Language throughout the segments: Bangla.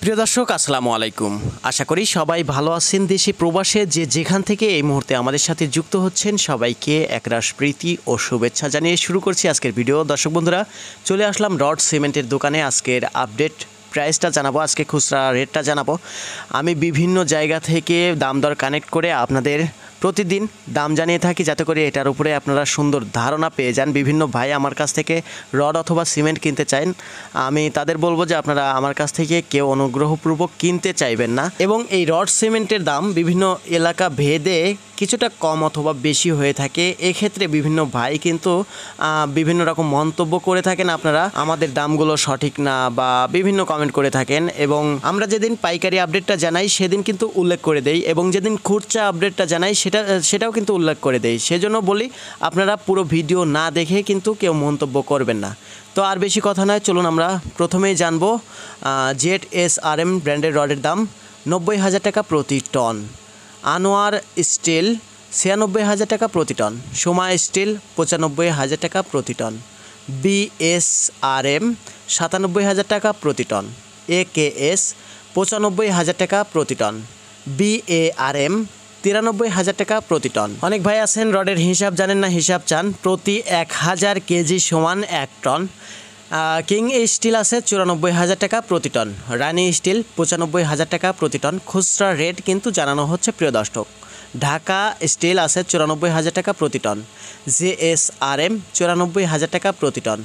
প্রিয় দর্শক আসসালামু আলাইকুম। আশা করি সবাই ভালো আছেন। দেশে প্রবাসে যে যেখান থেকে এই মুহূর্তে আমাদের সাথে যুক্ত হচ্ছেন সবাইকে একরাশ প্রীতি ও শুভেচ্ছা জানিয়ে শুরু করছি আজকের ভিডিও। দর্শক বন্ধুরা, চলে আসলাম রড সিমেন্টের দোকানে। আজকের আপডেট প্রাইসটা জানাবো, আজকে খুচরা রেটটা জানাবো। আমি বিভিন্ন জায়গা থেকে দাম দর কানেক্ট করে আপনাদের প্রতিদিন দাম জানিয়ে থাকি, যাতে করে এটার উপরে আপনারা সুন্দর ধারণা পেয়ে যান। বিভিন্ন ভাই আমার কাছ থেকে রড অথবা সিমেন্ট কিনতে চান, আমি তাদের বলবো যে আপনারা আমার কাছ থেকে কেউ অনুগ্রহপূর্বক কিনতে চাইবেন না। এবং এই রড সিমেন্টের দাম বিভিন্ন এলাকা ভেদে কিছুটা কম অথবা বেশি হয়ে থাকে। এক্ষেত্রে বিভিন্ন ভাই কিন্তু বিভিন্ন রকম মন্তব্য করে থাকেন, আপনারা আমাদের দামগুলো সঠিক না বা বিভিন্ন কমেন্ট করে থাকেন। এবং আমরা যেদিন পাইকারি আপডেটটা জানাই সেদিন কিন্তু উল্লেখ করে দেই, এবং যেদিন খুচরা আপডেটটা জানাই সেটাও কিন্তু উল্লেখ করে দেই। সেজন্য বলি আপনারা পুরো ভিডিও না দেখে কিন্তু কেউ মন্তব্য করবেন না। তো আর বেশি কথা নয়, চলুন আমরা প্রথমেই জানবো ZSRM ব্র্যান্ডের রডের দাম 90,000 টাকা প্রতি টন। আনোয়ার স্টিল 96,000 টাকা প্রতি টন। সোমা স্টিল 95,000 টাকা প্রতি টন। BSRM 97,000 টাকা প্রতি টন। AKS 95,000 টাকা প্রতি টন। BARM 93,000 টাকা প্রতি টন। অনেক ভাই আছেন রডের হিসাব জানেন না, হিসাব চান। প্রতি 1000 কেজি সমান 1 টন। কিং স্টিল আছে 94,000 টাকা প্রতি টন। রানি স্টিল 95,000 টাকা প্রতি টন। খুচরা রেট কিন্তু জানানো হচ্ছে প্রিয় দর্শক। ঢাকা স্টিল আছে 94,000 টাকা প্রতি টন। JSRM 94,000 টাকা প্রতি টন।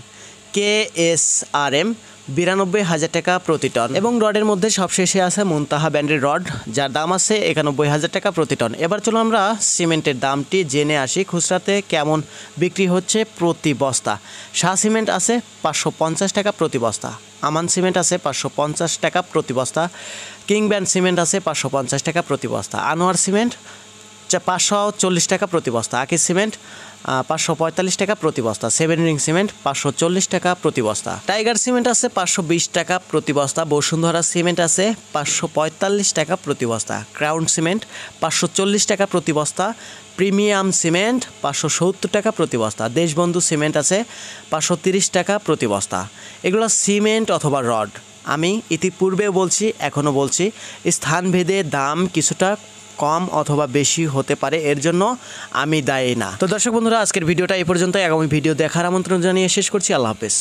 KSRM 92,000 টাকা প্রতি টন। এবং রডের মধ্যে সবশেষে আছে মুনতাহা ব্র্যান্ডের রড, যার দাম আছে 91,000 টাকা প্রতি টন। এবার চলো আমরা সিমেন্টের দামটি জেনে আসি, খুচরাতে কেমন বিক্রি হচ্ছে প্রতি বস্তা। শাহ সিমেন্ট আছে 550 টাকা প্রতি বস্তা। আমান সিমেন্ট আছে 550 টাকা প্রতি বস্তা। কিং ব্র্যান্ড সিমেন্ট আছে 550 টাকা প্রতি বস্তা। আনোয়ার সিমেন্ট 540 টাকা প্রতি বস্তা। আকিজ সিমেন্ট 545 টাকা প্রতি বস্তা। 7 রিং সিমেন্ট 540 টাকা প্রতি বস্তা। টাইগার সিমেন্ট আছে 520 টাকা প্রতি বস্তা। বসুন্ধরা সিমেন্ট আছে 545 টাকা প্রতি বস্তা। ক্রাউন সিমেন্ট 540 টাকা প্রতি বস্তা। প্রিমিয়াম সিমেন্ট 570 টাকা প্রতি বস্তা। দেশবন্ধু সিমেন্ট আছে 530 টাকা প্রতি বস্তা। এগুলো সিমেন্ট অথবা রড। আমি ইতিপূর্বেও বলছি, এখনও বলছি, স্থানভেদে দাম কিছুটা কম অথবা বেশি হতে পারে, এর জন্য আমি দায়ী না। তো দর্শক বন্ধুরা, আজকের ভিডিওটা এই পর্যন্ত। আগামী ভিডিও দেখার আমন্ত্রণ জানিয়ে শেষ করছি। আল্লাহ হাফেজ।